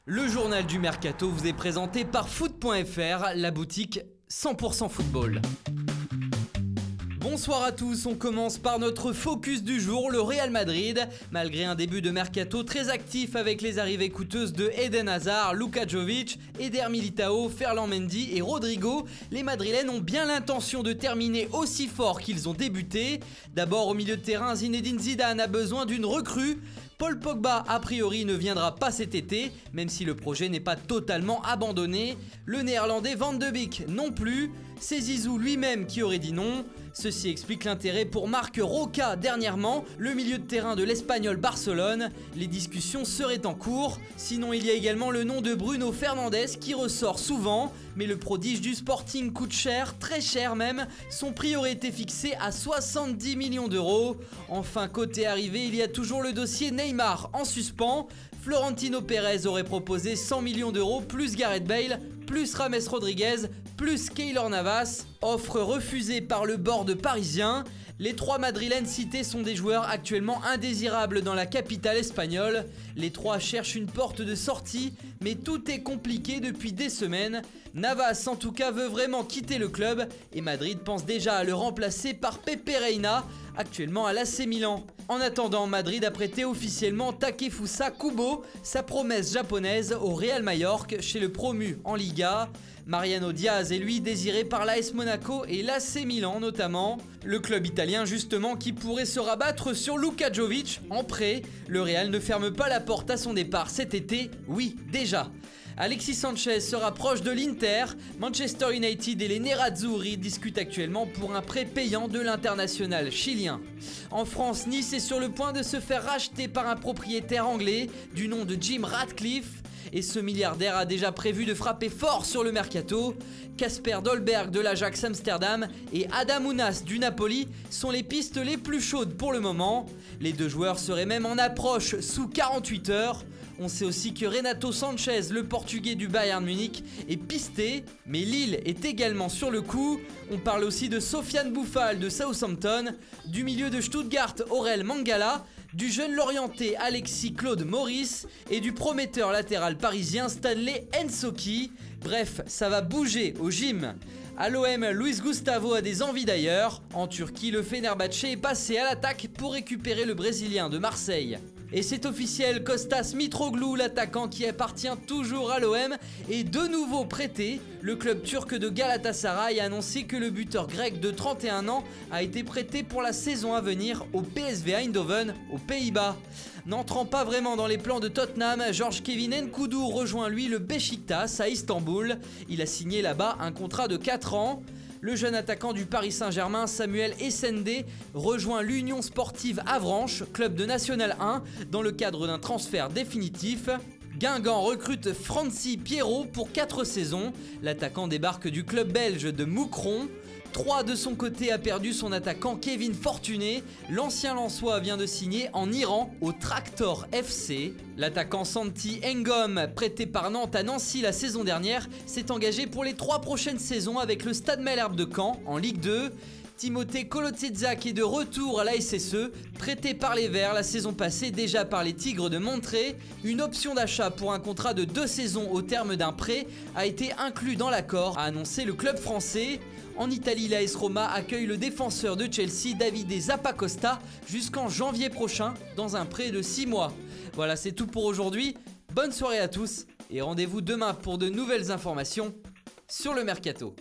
Le journal du Mercato vous est présenté par foot.fr, la boutique 100% football. Bonsoir à tous, on commence par notre focus du jour, le Real Madrid. Malgré un début de mercato très actif avec les arrivées coûteuses de Eden Hazard, Luka Jovic, Eder Militao, Ferland Mendy et Rodrigo, les Madrilènes ont bien l'intention de terminer aussi fort qu'ils ont débuté. D'abord au milieu de terrain, Zinedine Zidane a besoin d'une recrue. Paul Pogba, a priori, ne viendra pas cet été, même si le projet n'est pas totalement abandonné. Le néerlandais Van de Beek non plus. C'est Zizou lui-même qui aurait dit non. Ceci explique l'intérêt pour Marc Roca dernièrement, le milieu de terrain de l'Espagnol Barcelone. Les discussions seraient en cours. Sinon, il y a également le nom de Bruno Fernandes qui ressort souvent. Mais le prodige du Sporting coûte cher, très cher même. Son prix aurait été fixé à 70 millions d'euros. Enfin, côté arrivée, il y a toujours le dossier Neymar en suspens. Florentino Pérez aurait proposé 100 millions d'euros plus Gareth Bale, plus James Rodriguez, plus Keylor Navas. Offre refusée par le board parisien. Les trois Madrilènes cités sont des joueurs actuellement indésirables dans la capitale espagnole. Les trois cherchent une porte de sortie, mais tout est compliqué depuis des semaines. Navas en tout cas veut vraiment quitter le club et Madrid pense déjà à le remplacer par Pepe Reina, actuellement à l'AC Milan. En attendant, Madrid a prêté officiellement Takefusa Kubo, sa promesse japonaise, au Real Majorque chez le promu en Liga. Mariano Diaz est lui désiré par l'AS Monaco et l'AC Milan notamment. Le club italien justement qui pourrait se rabattre sur Luka Jovic en prêt. Le Real ne ferme pas la porte à son départ cet été, oui déjà. Alexis Sanchez se rapproche de l'Inter, Manchester United et les Nerazzurri discutent actuellement pour un prêt payant de l'international chilien. En France, Nice est sur le point de se faire racheter par un propriétaire anglais du nom de Jim Ratcliffe. Et ce milliardaire a déjà prévu de frapper fort sur le mercato. Kasper Dolberg de l'Ajax Amsterdam et Adam Ounas du Napoli sont les pistes les plus chaudes pour le moment. Les deux joueurs seraient même en approche sous 48 heures. On sait aussi que Renato Sanchez, le portugais du Bayern Munich, est pisté, mais Lille est également sur le coup. On parle aussi de Sofiane Boufal de Southampton, du milieu de Stuttgart Aurel Mangala, du jeune Lorientais Alexis Claude Maurice et du prometteur latéral parisien Stanley Nsoki. Bref, ça va bouger au gym. À l'OM, Luis Gustavo a des envies d'ailleurs. En Turquie, le Fenerbahçe est passé à l'attaque pour récupérer le Brésilien de Marseille. Et c'est officiel, Kostas Mitroglou, l'attaquant qui appartient toujours à l'OM, est de nouveau prêté. Le club turc de Galatasaray a annoncé que le buteur grec de 31 ans a été prêté pour la saison à venir au PSV Eindhoven, aux Pays-Bas. N'entrant pas vraiment dans les plans de Tottenham, Georges Kevin Nkoudou rejoint lui le Beşiktaş à Istanbul. Il a signé là-bas un contrat de 4 ans. Le jeune attaquant du Paris Saint-Germain, Samuel Essendé, rejoint l'Union Sportive Avranches, club de National 1, dans le cadre d'un transfert définitif. Guingamp recrute Franci Pierrot pour 4 saisons. L'attaquant débarque du club belge de Moucron. 3 de son côté a perdu son attaquant Kevin Fortuné. L'ancien Lensois vient de signer en Iran au Tractor FC. L'attaquant Santi Ngom, prêté par Nantes à Nancy la saison dernière, s'est engagé pour les 3 prochaines saisons avec le Stade Malherbe de Caen en Ligue 2. Timothée Kolodziejczak est de retour à la SSE, prêté par les Verts la saison passée déjà par les Tigres de Montré. Une option d'achat pour un contrat de 2 saisons au terme d'un prêt a été inclus dans l'accord, a annoncé le club français. En Italie, l'AS Roma accueille le défenseur de Chelsea, Davide Zappacosta, jusqu'en janvier prochain dans un prêt de 6 mois. Voilà, c'est tout pour aujourd'hui. Bonne soirée à tous et rendez-vous demain pour de nouvelles informations sur le Mercato.